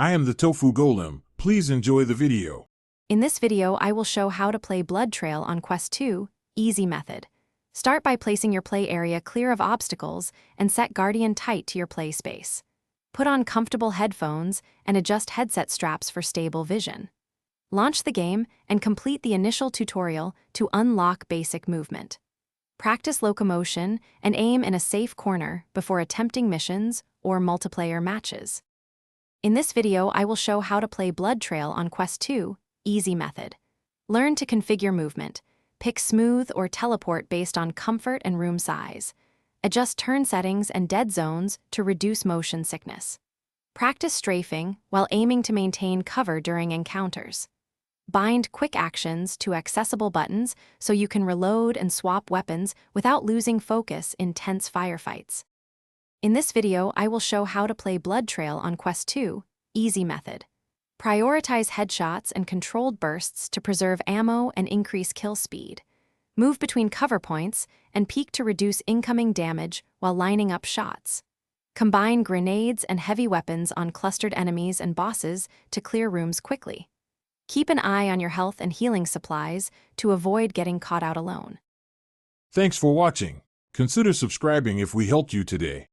I am the Tofu Golem. Please enjoy the video. In this video, I will show how to play Blood Trail on Quest 2, easy method. Start by placing your play area clear of obstacles and set Guardian tight to your play space. Put on comfortable headphones and adjust headset straps for stable vision. Launch the game and complete the initial tutorial to unlock basic movement. Practice locomotion and aim in a safe corner before attempting missions or multiplayer matches. In this video, I will show how to play Blood Trail on Quest 2, easy method. Learn to configure movement. Pick smooth or teleport based on comfort and room size. Adjust turn settings and dead zones to reduce motion sickness. Practice strafing while aiming to maintain cover during encounters. Bind quick actions to accessible buttons so you can reload and swap weapons without losing focus in tense firefights. In this video, I will show how to play Blood Trail on Quest 2, easy method. Prioritize headshots and controlled bursts to preserve ammo and increase kill speed. Move between cover points and peek to reduce incoming damage while lining up shots. Combine grenades and heavy weapons on clustered enemies and bosses to clear rooms quickly. Keep an eye on your health and healing supplies to avoid getting caught out alone. Thanks for watching. Consider subscribing if we helped you today.